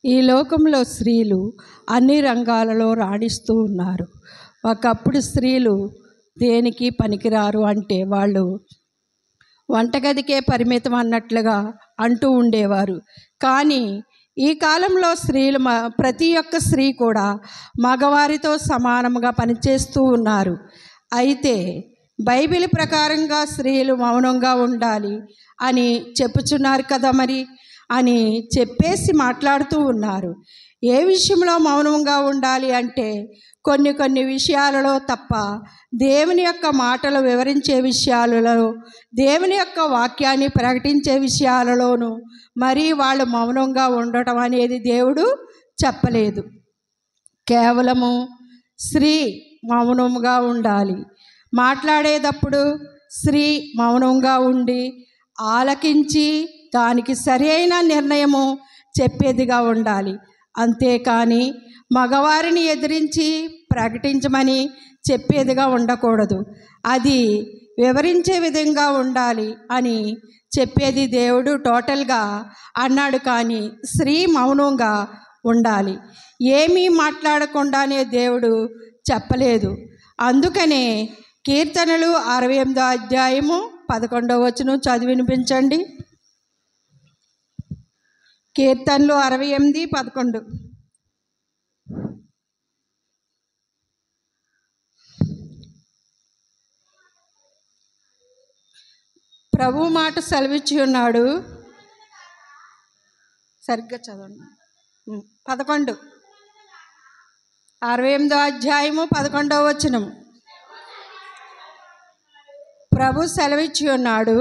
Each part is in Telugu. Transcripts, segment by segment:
ఈ లోకంలో స్త్రీలు అన్ని రంగాలలో రాణిస్తూ ఉన్నారు. ఒకప్పుడు స్త్రీలు దేనికి పనికిరారు అంటే వాళ్ళు వంటగదికే పరిమితం అన్నట్లుగా అంటూ ఉండేవారు. కానీ ఈ కాలంలో స్త్రీలు ప్రతి ఒక్క స్త్రీ కూడా మగవారితో సమానంగా పనిచేస్తూ ఉన్నారు. అయితే బైబిల్ ప్రకారంగా స్త్రీలు మౌనంగా ఉండాలి అని చెప్పుచున్నారు కదా మరి అని చెప్పేసి మాట్లాడుతూ ఉన్నారు. ఏ విషయంలో మౌనంగా ఉండాలి అంటే కొన్ని విషయాలలో తప్ప దేవుని యొక్క మాటలు వివరించే విషయాలలో, దేవుని యొక్క వాక్యాన్ని ప్రకటించే విషయాలలోనూ మరి వాళ్ళు మౌనంగా ఉండటం అనేది దేవుడు చెప్పలేదు. కేవలము స్త్రీ మౌనంగా ఉండాలి. మాట్లాడేటప్పుడు స్త్రీ మౌనంగా ఉండి ఆలకించి దానికి సరైన నిర్ణయము చెప్పేదిగా ఉండాలి. అంతేకాని మగవారిని ఎదిరించి ప్రకటించమని చెప్పేదిగా ఉండకూడదు. అది వివరించే విధంగా ఉండాలి అని చెప్పేది దేవుడు టోటల్గా అన్నాడు. కానీ స్త్రీ మౌనంగా ఉండాలి, ఏమీ మాట్లాడకుండానే దేవుడు చెప్పలేదు. అందుకనే కీర్తనలు 68వ అధ్యాయము 11వ వచనం చదివి వినిపించండి. కీర్తనలు 68:11. ప్రభు మాట సెలవిచ్చి ఉన్నాడు. సరిగ్గా చదవండి. 11 68వ అధ్యాయము 11వ వచనం. ప్రభు సెలవిచ్చి ఉన్నాడు,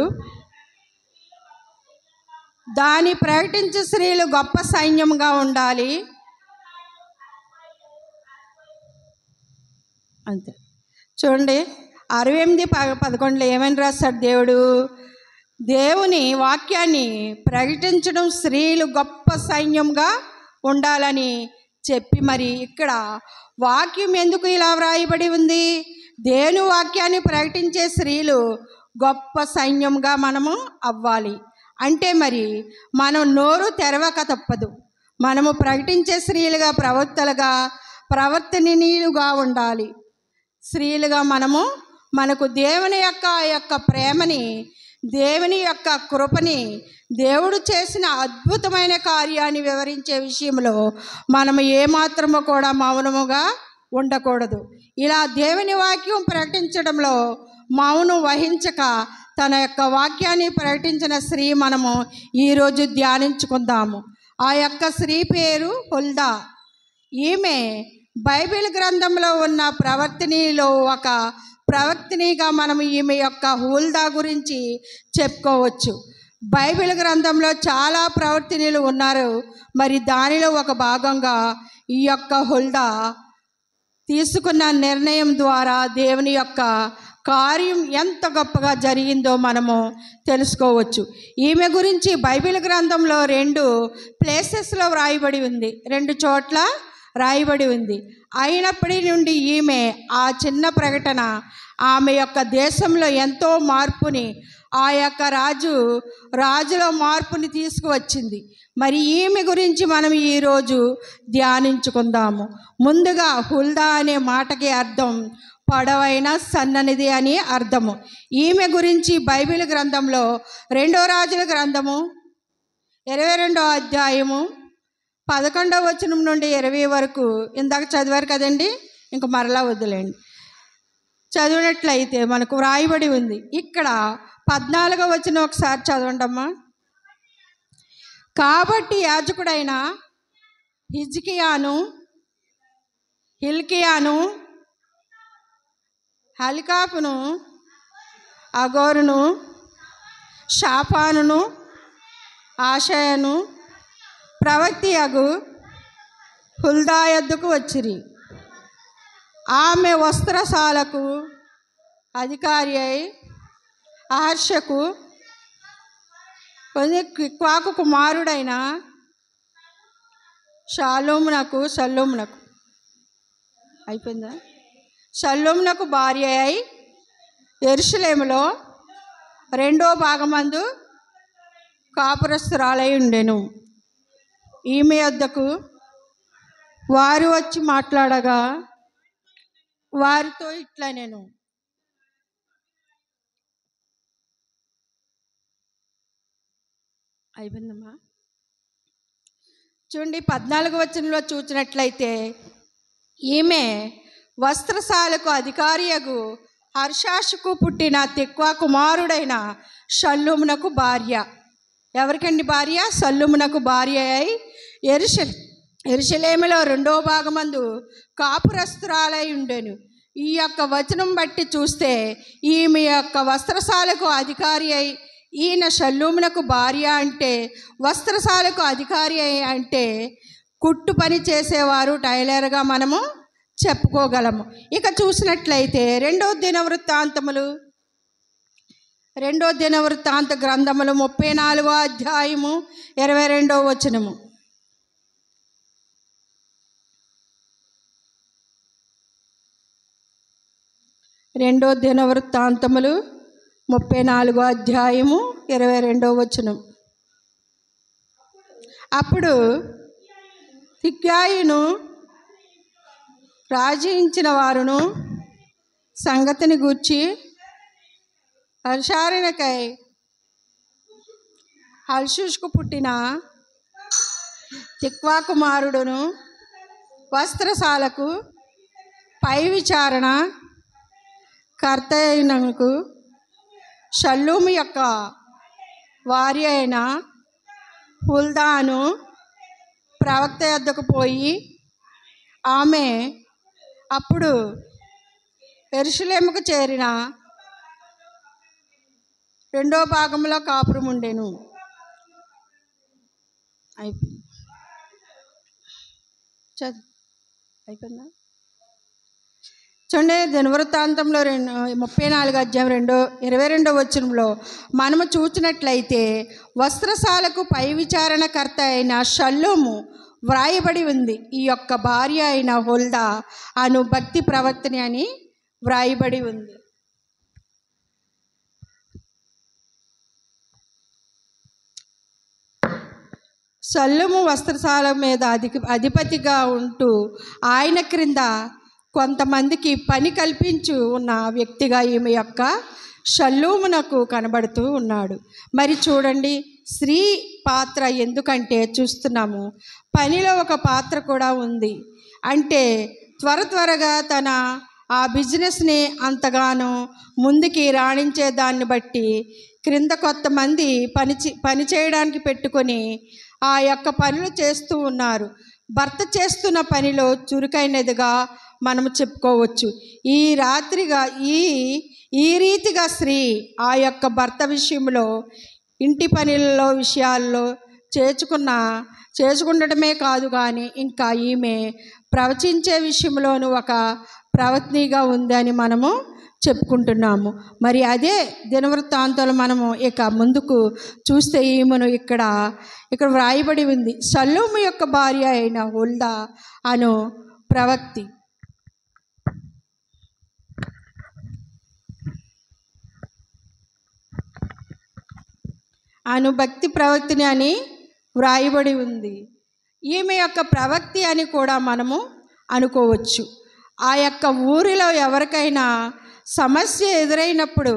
దాని ప్రకటించే స్త్రీలు గొప్ప సైన్యంగా ఉండాలి. అంతే. చూడండి 68:11 ఏమని రాస్తాడు దేవుడు? దేవుని వాక్యాన్ని ప్రకటించడం స్త్రీలు గొప్ప సైన్యంగా ఉండాలని చెప్పి మరి ఇక్కడ వాక్యం ఎందుకు ఇలా వ్రాయబడి ఉంది? దేవుని వాక్యాన్ని ప్రకటించే స్త్రీలు గొప్ప సైన్యంగా మనము అవ్వాలి అంటే మరి మనం నోరు తెరవక తప్పదు. మనము ప్రకటించే స్త్రీలుగా, ప్రవర్తనీయులుగా ఉండాలి. స్త్రీలుగా మనకు దేవుని యొక్క ప్రేమని, దేవుని యొక్క కృపని, దేవుడు చేసిన అద్భుతమైన కార్యాన్ని వివరించే విషయంలో మనము ఏమాత్రము కూడా మౌనముగా ఉండకూడదు. ఇలా దేవుని వాక్యం ప్రకటించడంలో మౌనం వహించక తన యొక్క వాక్యాన్ని ప్రకటించిన స్త్రీ మనము ఈరోజు ధ్యానించుకుందాము. ఆ యొక్క స్త్రీ పేరు హుల్దా. ఈమె బైబిల్ గ్రంథంలో ఉన్న ప్రవర్తనలో ఒక ప్రవక్తనిగా మనం ఈమె యొక్క హుల్దా గురించి చెప్పుకోవచ్చు. బైబిల్ గ్రంథంలో చాలా ప్రవర్తనలు ఉన్నారు. మరి దానిలో ఒక భాగంగా ఈ యొక్క హుల్దా తీసుకున్న నిర్ణయం ద్వారా దేవుని యొక్క కార్యం ఎంత గొప్పగా జరిగిందో మనము తెలుసుకోవచ్చు. ఈమె గురించి బైబిల్ గ్రంథంలో 2 ప్లేసెస్లో వ్రాయబడి ఉంది, 2 చోట్ల రాయబడి ఉంది. అయినప్పటి నుండి ఈమె ఆ చిన్న ప్రకటన ఆమె యొక్క దేశంలో ఎంతో మార్పుని, ఆ యొక్క రాజులో మార్పుని తీసుకువచ్చింది. మరి ఈమె గురించి మనం ఈరోజు ధ్యానించుకుందాము. ముందుగా హుల్దా అనే మాటకి అర్థం పొడవైన, సన్ననిది అని అర్థము. ఈమె గురించి బైబిల్ గ్రంథంలో 2వ రాజుల గ్రంథము 22వ అధ్యాయము 11వ వచనం నుండి 20 వరకు ఇందాక చదివారు కదండి, ఇంక మరలా వదిలేండి. చదివినట్లయితే మనకు వ్రాయబడి ఉంది. ఇక్కడ 14వ వచనం ఒకసారి చదవండి అమ్మా. కాబట్టి యాజకుడైన హిల్కియాను, హల్కాపును, అగోరును, షాఫానును, ఆషాయను ప్రవక్తయగు హుల్దా యొద్దకు వచ్చిరి. ఆమె వస్త్రశాలకు అధికారి అయి అహర్షకు క్వాకు కుమారుడైన షల్లూమునకు భార్య అయి యెరూషలేములో 2వ భాగమందు కాపురస్తురాలై ఉండెను. ఈమె వద్దకు వారు వచ్చి మాట్లాడగా వారితో ఇట్లా నేను అయిపోయిందమ్మా. చూడండి 14వ వచనంలో చూసినట్లయితే ఈమె వస్త్రశాలకు అధికారియగు హర్షాషుకు పుట్టిన తిక్వా కుమారుడైన షల్లూమునకు భార్య. ఎవరికండి భార్య? షల్లూమునకు భార్య అయి యెరూషలేములో 2వ భాగమందు కాపురస్తురాలై ఉండెను. ఈ యొక్క వచనం బట్టి చూస్తే ఈమె యొక్క వస్త్రశాలకు అధికారి అయి, ఈయన షల్లూమునకు భార్య అంటే, వస్త్రశాలకు అధికారి అంటే కుట్టు పని చేసేవారు, టైలర్గా మనము చెప్పుకోగలము. ఇక చూసినట్లయితే రెండో దినవృత్తాంత గ్రంథములు 34వ అధ్యాయము 22వ వచనము. రెండో దినవృత్తాంతములు 34వ అధ్యాయము 22వ వచనం. అప్పుడు తిగ్గాయును రాజించిన వారును సంగతిని గూర్చి హర్షారినకై హల్షుష్కు పుట్టిన తిక్వా కుమారుడును వస్త్రశాలకు పై విచారణ కర్త అయినకు షల్లూము యొక్క వారి అయిన హుల్దాను ప్రవక్త యొద్దకు పోయి ఆమె అప్పుడు యెరూషలేముకు చేరిన 2వ భాగంలో కాపురం ఉండెను. అయిపోయిందా? చూడండి, దినవృత్తాంతంలో 34వ అధ్యాయం 22వ వచనంలో మనము చూసినట్లయితే వస్త్రశాలకు పై విచారణకర్త అయిన షల్లూము వ్రాయబడి ఉంది. ఈ యొక్క భార్య అయిన హుల్దా అను భక్తి ప్రవక్తని అని వ్రాయబడి ఉంది. షల్లూము వస్త్రశాల మీద అధిపతిగా ఉంటూ ఆయన క్రింద కొంతమందికి పని కల్పించు ఉన్న వ్యక్తిగా ఈమె యొక్క షల్లూమునకు కనబడుతూ ఉన్నాడు. మరి చూడండి, స్త్రీ పాత్ర ఎందుకంటే చూస్తున్నాము, పనిలో ఒక పాత్ర కూడా ఉంది. అంటే త్వరగా తన ఆ బిజినెస్ని అంతగానో ముందుకి రాణించే దాన్ని బట్టి క్రింద కొంతమంది పని చేయడానికి పెట్టుకొని ఆ యొక్క పనులు చేస్తూ ఉన్నారు. భర్త చేస్తున్న పనిలో చురుకైనదిగా మనము చెప్పుకోవచ్చు. ఈ రీతిగా స్త్రీ ఆ యొక్క భర్త విషయంలో, ఇంటి పనులలో విషయాల్లో చేసుకుండటమే కాదు కానీ ఇంకా ఈమె ప్రవచించే విషయంలోనూ ఒక ప్రవక్తనిగా ఉంది అని మనము చెప్పుకుంటున్నాము. మరి అదే దినవృత్తాంతాలు మనము ఇక ముందుకు చూస్తే ఈమెను ఇక్కడ వ్రాయబడి ఉంది, షల్లూము యొక్క భార్య అయిన హుల్దా అను ప్రవక్తి. అను భక్తి ప్రవక్తిని అని వ్రాయబడి ఉంది. ఈమె యొక్క ప్రవక్తి అని కూడా మనము అనుకోవచ్చు. ఆ యొక్క ఊరిలో ఎవరికైనా సమస్య ఎదురైనప్పుడు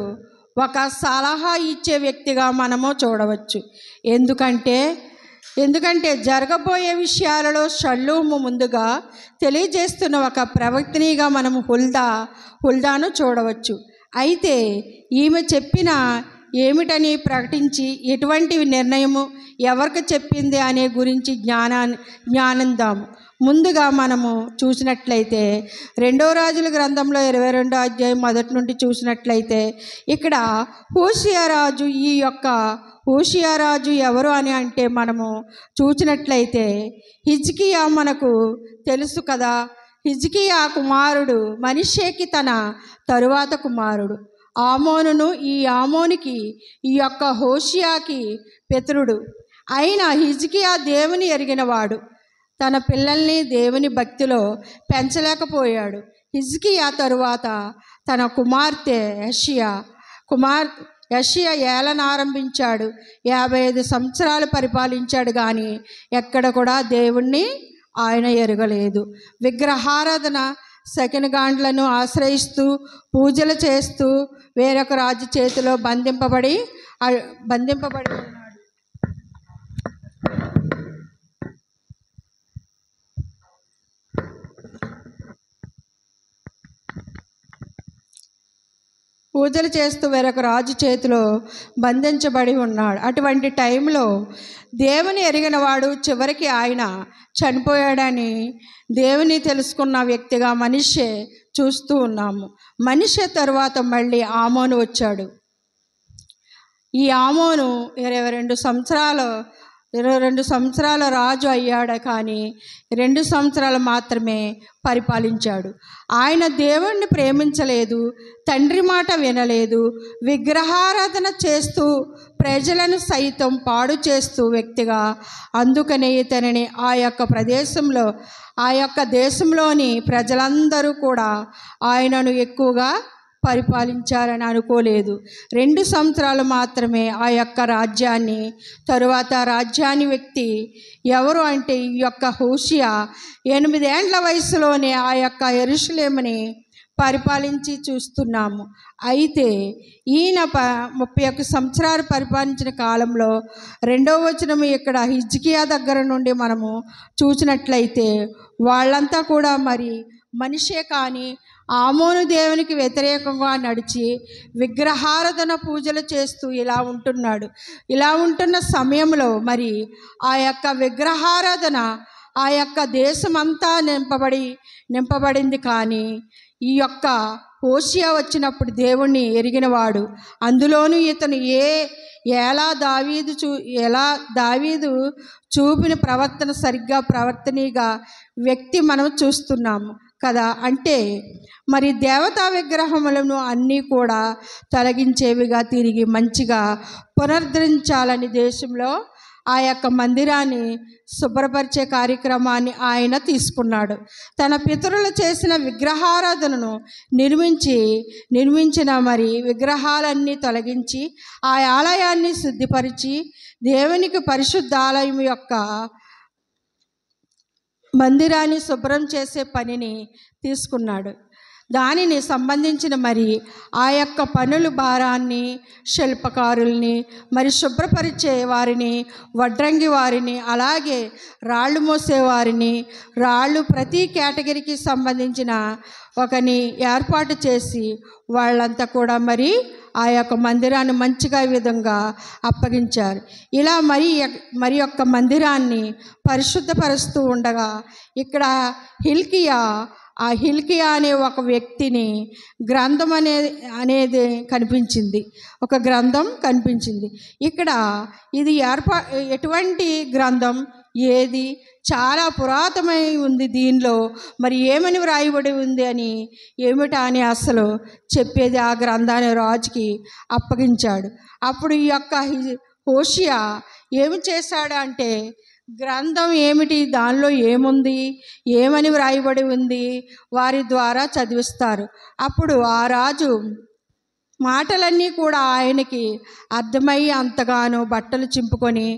ఒక సలహా ఇచ్చే వ్యక్తిగా మనము చూడవచ్చు. ఎందుకంటే జరగబోయే విషయాలలో షల్లూము ముందుగా తెలియజేస్తున్న ఒక ప్రవక్తినిగా మనము హుల్దాను చూడవచ్చు. అయితే ఈమె చెప్పిన ఏమిటని ప్రకటించి ఎటువంటి నిర్ణయము ఎవరికి చెప్పింది అనే గురించి జ్ఞానందాము. ముందుగా మనము చూసినట్లయితే 2వ రాజుల గ్రంథంలో 22వ అధ్యాయం మొదటి నుండి చూసినట్లయితే ఇక్కడ హోషియారాజు, ఈ యొక్క హోషియారాజు ఎవరు అని అంటే మనము చూసినట్లయితే హిజ్కియా మనకు తెలుసు కదా. హిజ్కియా కుమారుడు మనష్షేకి తన తరువాత కుమారుడు ఆమోనును. ఈ ఆమోనికి ఈ యొక్క హోషియాకి పితరుడు అయిన హిజ్కియా దేవుని ఎరిగినవాడు. తన పిల్లల్ని దేవుని భక్తిలో పెంచలేకపోయాడు. హిజ్కియా తరువాత తన కుమార్తె యెషయా ఏలన ఆరంభించాడు. 55 సంవత్సరాలు పరిపాలించాడు, కానీ ఎక్కడ కూడా దేవుణ్ణి ఆయన ఎరగలేదు. విగ్రహారాధన సెకనుగాండ్లను ఆశ్రయిస్తూ పూజలు చేస్తూ వేరొక రాజు చేతిలో బంధింపబడి ఉన్నాడు. పూజలు చేస్తూ వేరొక రాజు చేతిలో బంధించబడి ఉన్నాడు. అటువంటి టైంలో దేవుని ఎరిగిన వాడు చివరికి ఆయన చనిపోయాడని దేవుని తెలుసుకున్న వ్యక్తిగా మనిషే చూస్తూ ఉన్నాము. మనిషే తరువాత మళ్ళీ ఆమోను వచ్చాడు. ఈ ఆమోను 22 సంవత్సరాల రాజు అయ్యాడు, కానీ 2 సంవత్సరాలు మాత్రమే పరిపాలించాడు. ఆయన దేవుణ్ణి ప్రేమించలేదు, తండ్రి మాట వినలేదు, విగ్రహారాధన చేస్తూ ప్రజలను సైతం పాడు చేస్తూ వ్యక్తిగా. అందుకనే ఇతనిని ఆ యొక్క దేశంలోని ప్రజలందరూ కూడా ఆయనను ఎక్కువగా పరిపాలించాలని అనుకోలేదు. 2 సంవత్సరాలు మాత్రమే ఆ యొక్క రాజ్యాన్ని. తరువాత రాజ్యాన్ని వ్యక్తి ఎవరు అంటే ఈ యొక్క హోషియా 8 ఏండ్ల వయసులోనే ఆ యొక్క యెరూషలేముని పరిపాలించి చూస్తున్నాము. అయితే ఈయన 31 సంవత్సరాలు పరిపాలించిన కాలంలో 2వ వచనం ఇక్కడ హిజ్కియా దగ్గర నుండి మనము చూసినట్లయితే వాళ్ళంతా కూడా మరి మనిషే, కానీ ఆమోను దేవునికి వ్యతిరేకంగా నడిచి విగ్రహారాధన పూజలు చేస్తూ ఇలా ఉంటున్నాడు. ఇలా ఉంటున్న సమయంలో మరి ఆ యొక్క విగ్రహారాధన ఆ యొక్క దేశమంతా నింపబడింది. కానీ ఈ యొక్క హోషియా వచ్చినప్పుడు దేవుణ్ణి ఎరిగినవాడు, అందులోనూ ఇతను ఎలా దావీదు చూపిన ప్రవర్తన సరిగ్గా ప్రవర్తనీగా వ్యక్తి మనం చూస్తున్నాము కదా. అంటే మరి దేవతా విగ్రహములను అన్నీ కూడా తొలగించేవిగా తిరిగి మంచిగా పునరుద్ధరించాలని దేశంలో ఆ యొక్క మందిరాన్ని శుభ్రపరిచే కార్యక్రమాన్ని ఆయన తీసుకున్నాడు. తన పితరులు చేసిన విగ్రహారాధనను నిర్మించిన మరి విగ్రహాలన్నీ తొలగించి ఆ ఆలయాన్ని శుద్ధిపరిచి దేవునికి పరిశుద్ధ ఆలయం యొక్క మందిరాన్ని శుభ్రం చేసే పనిని తీసుకున్నాడు. దానిని సంబంధించిన మరి ఆ యొక్క పనుల భారాన్ని శిల్పకారుల్ని, మరి శుభ్రపరిచే వారిని, వడ్రంగి వారిని, అలాగే రాళ్ళు మోసేవారిని, రాళ్ళు ప్రతి కేటగిరీకి సంబంధించిన ఒకని ఏర్పాటు చేసి వాళ్ళంతా కూడా మరి ఆ యొక్క మందిరాన్ని మంచిగా ఈ విధంగా అప్పగించారు. ఇలా మరి యొక్క మందిరాన్ని పరిశుద్ధపరుస్తూ ఉండగా ఇక్కడ హిల్కియా అనే ఒక వ్యక్తిని గ్రంథం అనేది కనిపించింది. ఒక గ్రంథం కనిపించింది. ఇక్కడ ఇది ఎటువంటి గ్రంథం, ఏది చాలా పురాతనమై ఉంది, దీనిలో మరి ఏమని వ్రాయబడి ఉంది అని ఏమిటా అని అసలు చెప్పేది ఆ గ్రంథాన్ని రాజుకి అప్పగించాడు. అప్పుడు ఈ యొక్క హోషియా ఏమి చేశాడు అంటే, గ్రంథం ఏమిటి, దానిలో ఏముంది, ఏమని వ్రాయబడి ఉంది వారి ద్వారా చదివిస్తారు. అప్పుడు ఆ రాజు మాటలన్నీ కూడా ఆయనకి అర్థమయ్యి అంతగానో బట్టలు చింపుకొని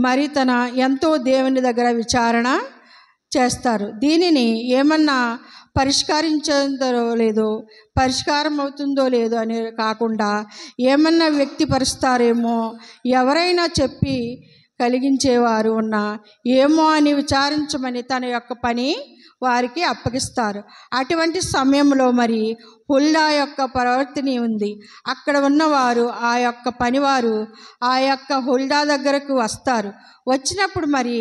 మరి తన ఎంతో దేవుని దగ్గర విచారణ చేస్తారు. దీనిని ఏమన్నా పరిష్కారం అవుతుందో లేదో అని కాకుండా ఏమన్నా వ్యక్తిపరుస్తారేమో, ఎవరైనా చెప్పి కలిగించేవారు ఉన్నా ఏమో అని విచారించమని తన యొక్క పని వారికి అప్పగిస్తారు. అటువంటి సమయంలో మరి హుల్దా యొక్క ప్రవర్తన ఉంది. అక్కడ ఉన్నవారు ఆ యొక్క పనివారు ఆ యొక్క హుల్దా దగ్గరకు వస్తారు. వచ్చినప్పుడు మరి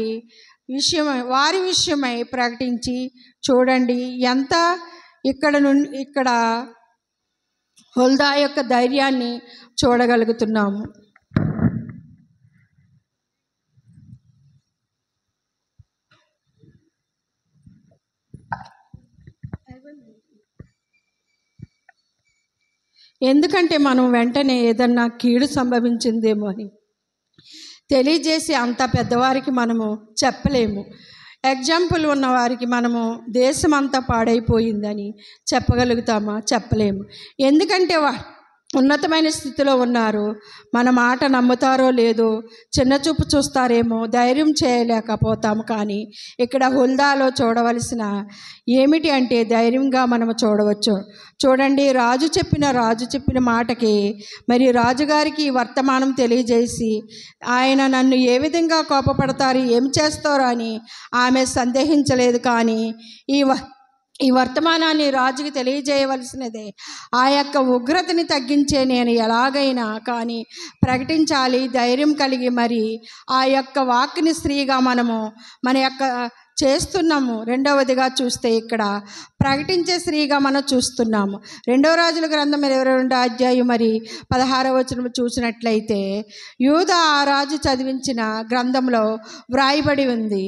వారి విషయమై ప్రకటించి, చూడండి ఎంత ఇక్కడ హుల్దా యొక్క ధైర్యాన్ని చూడగలుగుతున్నాము. ఎందుకంటే మనం వెంటనే ఏదన్నా కీడు సంభవించిందేమో అని తెలియజేసి అంత పెద్దవారికి మనము చెప్పలేము. ఎగ్జాంపుల్ ఉన్నవారికి మనము దేశం అంతా పాడైపోయిందని చెప్పగలుగుతామా? చెప్పలేము. ఎందుకంటే ఉన్నతమైన స్థితిలో ఉన్నారు. మన మాట నమ్ముతారో లేదో, చిన్నచూపు చూస్తారేమో, ధైర్యం చేయలేకపోతాము. కానీ ఇక్కడ హుల్దాలో చూడవలసిన ఏమిటి అంటే ధైర్యంగా మనము చూడవచ్చు. చూడండి, రాజు చెప్పిన మాటకి మరి రాజుగారికి వర్తమానం తెలియజేసి ఆయన నన్ను ఏ విధంగా కోపపడతారు, ఏం చేస్తారో అని ఆమె సందేహించలేదు. కానీ ఈ వర్తమానాన్ని రాజుకి తెలియజేయవలసినదే. ఆ యొక్క ఉగ్రతని తగ్గించే నేను ఎలాగైనా కానీ ప్రకటించాలి, ధైర్యం కలిగి మరి ఆ యొక్క వాక్ని స్త్రీగా మనము మన యొక్క చేస్తున్నాము. రెండవదిగా చూస్తే ఇక్కడ ప్రకటించే స్త్రీగా మనం చూస్తున్నాము. 2వ రాజుల గ్రంథం 22వ అధ్యాయం మరి 16వ వచనం చూసినట్లయితే యూదా ఆ రాజు చదివించిన గ్రంథంలో వ్రాయబడి ఉంది,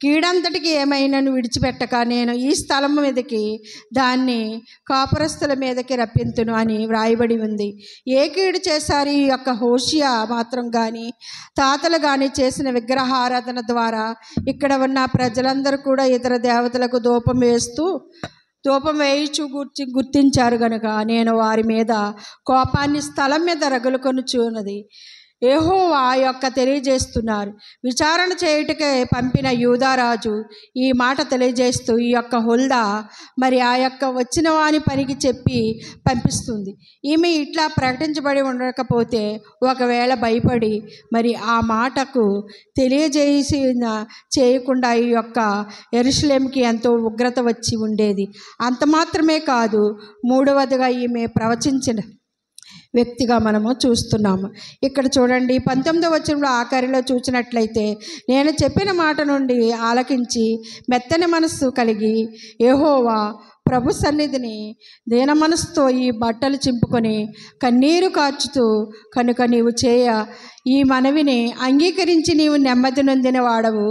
కీడంతటికి ఏమైనాను విడిచిపెట్టక నేను ఈ స్థలం మీదకి దాన్ని కాపురస్తుల మీదకి రప్పింతును అని వ్రాయబడి ఉంది. ఏ కీడు చేశారు ఈ యొక్క హోషియా మాత్రం కానీ తాతలు కానీ చేసిన విగ్రహారాధన ద్వారా ఇక్కడ ఉన్న ప్రజలందరూ కూడా ఇతర దేవతలకు ధూపం వేయుచు గుర్తించారు గనుక నేను వారి మీద కోపాన్ని స్థలం మీద రగులుకొనుచున్నది యెహోవా యొక్క తెలియజేస్తున్నారు. విచారణ చేయుటకే పంపిన యూదారాజు ఈ మాట తెలియజేస్తూ ఈ యొక్క హుల్దా మరి ఆ యొక్క వచ్చిన వాని పనికి చెప్పి పంపిస్తుంది. ఈమె ఇట్లా ప్రకటించబడి ఉండకపోతే ఒకవేళ భయపడి మరి ఆ మాటకు చేయకుండా ఈ యొక్క యెరూషలేముకి ఎంతో ఉగ్రత వచ్చి ఉండేది. అంత మాత్రమే కాదు, 3వదిగా ఈమె ప్రవచించిన వ్యక్తిగా మనము చూస్తున్నాము. ఇక్కడ చూడండి, 19వ వచనంలో ఆఖరిలో చూసినట్లయితే నేను చెప్పిన మాట నుండి ఆలకించి మెత్తని మనస్సు కలిగి యెహోవా ప్రభు సన్నిధిని దీన మనసుతో ఈ బట్టలు చింపుకొని కన్నీరు కార్చుతూ కనుక నీవు ఈ మనవిని అంగీకరించి నీవు నెమ్మది నొందిన వాడవు.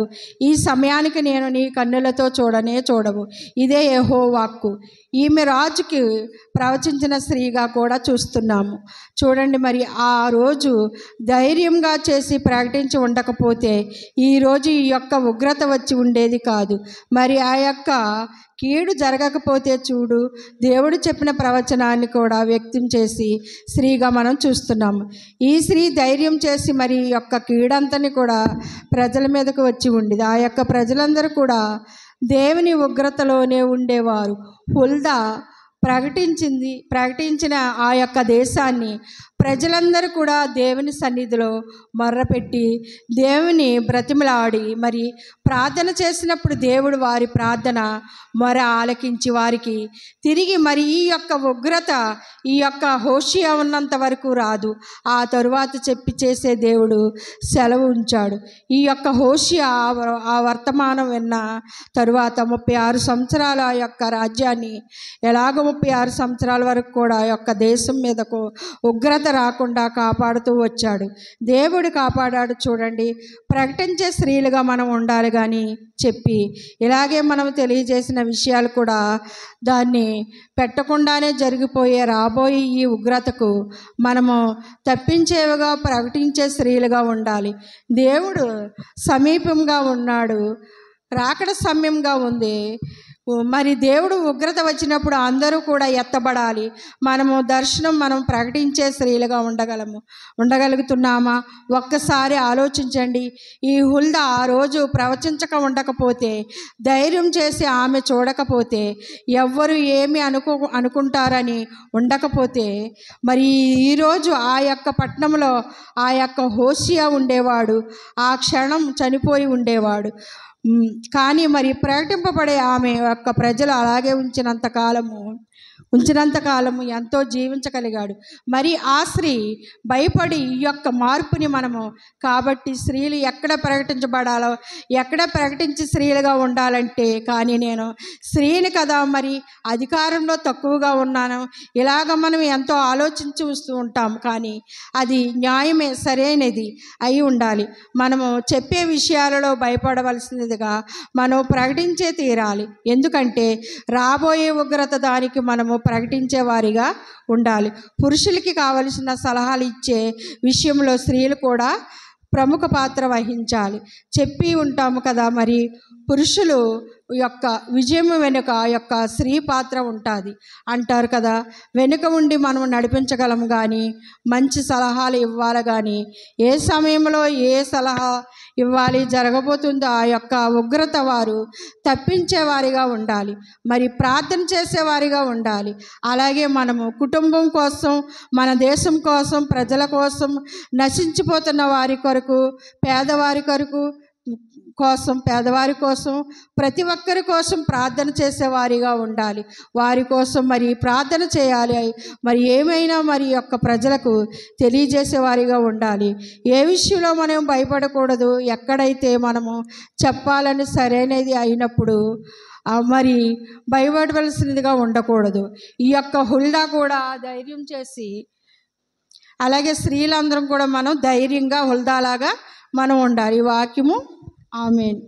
ఈ సమయానికి నేను నీ కన్నులతో చూడవు. ఇదే యెహోవా వాక్కు. ఈమె రాజుకి ప్రవచించిన స్త్రీగా కూడా చూస్తున్నాము. చూడండి, మరి ఆ రోజు ధైర్యంగా చేసి ప్రకటించి ఉండకపోతే ఈరోజు ఈ యొక్క ఉగ్రత వచ్చి ఉండేది కాదు. మరి ఆ యొక్క కీడు జరగకపోతే చూడు, దేవుడు చెప్పిన ప్రవచనాన్ని కూడా వ్యక్తం చేసి స్త్రీగా మనం చూస్తున్నాము. ఈ స్త్రీ ధైర్యం చేసి మరి ఈ యొక్క కీడంతని కూడా ప్రజల మీదకు వచ్చి ఉండేది. ఆ యొక్క ప్రజలందరూ కూడా దేవుని ఉగ్రతలోనే ఉండేవారు. హుల్దా ప్రకటించిన ఆ యొక్క దేశాన్ని ప్రజలందరూ కూడా దేవుని సన్నిధిలో మొర్రపెట్టి దేవుని బ్రతిమలాడి మరి ప్రార్థన చేసినప్పుడు దేవుడు వారి ప్రార్థన మొర ఆలకించి వారికి తిరిగి మరి ఈ యొక్క ఉగ్రత ఈ యొక్క హోషియా ఉన్నంత వరకు రాదు. ఆ తరువాత చేసే దేవుడు సెలవు ఉంచాడు. ఈ యొక్క హోషియా ఆ వర్తమానం విన్న తరువాత 36 సంవత్సరాల ఆ యొక్క రాజ్యాన్ని ఎలాగో 36 సంవత్సరాల వరకు కూడా ఆ యొక్క దేశం మీదకు ఉగ్రత రాకుండా కాపాడుతూ వచ్చాడు. దేవుడు కాపాడాడు. చూడండి, ప్రకటించే స్త్రీలుగా మనం ఉండాలి. కానీ చెప్పి ఇలాగే మనం తెలియజేసిన విషయాలు కూడా దాన్ని పెట్టకుండానే జరిగిపోయే రాబోయే ఈ ఉగ్రతకు మనము తప్పించేవిగా ప్రకటించే స్త్రీలుగా ఉండాలి. దేవుడు సమీపంగా ఉన్నాడు, రాకడ సమయంగా ఉంది. మరి దేవుడు ఉగ్రత వచ్చినప్పుడు అందరూ కూడా ఎత్తబడాలి. మనం ప్రకటించే స్త్రీలుగా ఉండగలుగుతున్నామా? ఒక్కసారి ఆలోచించండి. ఈ హుల్దా ఆ రోజు ప్రవచించక ఉండకపోతే, ధైర్యం చేసి ఆమె చూడకపోతే, ఎవ్వరు ఏమి అనుకుంటారని ఉండకపోతే మరి ఈరోజు ఆ యొక్క పట్టణంలో ఆ యొక్క హోషియా ఉండేవాడు, ఆ క్షణం చనిపోయి ఉండేవాడు. కానీ మరి ప్రకటింపబడే ఆమె యొక్క ప్రజలు అలాగే ఉంచినంత కాలము ఎంతో జీవించగలిగాడు. మరి ఆ స్త్రీ భయపడి ఈ యొక్క మార్పుని కాబట్టి స్త్రీలు ఎక్కడ ప్రకటించబడాలో, ఎక్కడ ప్రకటించి స్త్రీలుగా ఉండాలంటే, కానీ నేను స్త్రీని కదా, మరి అధికారంలో తక్కువగా ఉన్నాను, ఇలాగ మనం ఎంతో ఆలోచించి వస్తూ ఉంటాం. కానీ అది న్యాయమే, సరైనది అయి ఉండాలి. మనము చెప్పే విషయాలలో భయపడవలసినదిగా మనం ప్రకటించే తీరాలి. ఎందుకంటే రాబోయే ఉగ్రత దానికి మనము ప్రకటించే వారిగా ఉండాలి. పురుషులకి కావలసిన సలహాలు ఇచ్చే విషయంలో స్త్రీలు కూడా ప్రముఖ పాత్ర వహించాలి. చెప్పి ఉంటాము కదా, మరి పురుషులు యొక్క విజయం వెనుక ఆ యొక్క స్త్రీ పాత్ర ఉంటుంది అంటారు కదా. వెనుక ఉండి మనం నడిపించగలం కానీ మంచి సలహాలు ఇవ్వాలి కానీ ఏ సమయంలో ఏ సలహా ఇవ్వాలి జరగబోతుందో ఆ యొక్క ఉగ్రత వారు తప్పించేవారిగా ఉండాలి, మరి ప్రార్థన చేసేవారిగా ఉండాలి. అలాగే మనము కుటుంబం కోసం, మన దేశం కోసం, ప్రజల కోసం, నశించిపోతున్న వారి కొరకు, పేదవారి కోసం ప్రతి ఒక్కరి కోసం ప్రార్థన చేసేవారిగా ఉండాలి. వారి కోసం మరి ప్రార్థన చేయాలి, మరి ఏమైనా మరి యొక్క ప్రజలకు తెలియజేసేవారిగా ఉండాలి. ఏ విషయంలో మనం భయపడకూడదు. ఎక్కడైతే మనము చెప్పాలని సరైనది అయినప్పుడు మరి భయపడవలసినదిగా ఉండకూడదు. ఈ యొక్క హుల్దా కూడా ధైర్యం చేసి, అలాగే స్త్రీలందరం కూడా మనం ధైర్యంగా హుల్దాలాగా మనం ఉండాలి. ఈ వాక్యము ఆమేన్.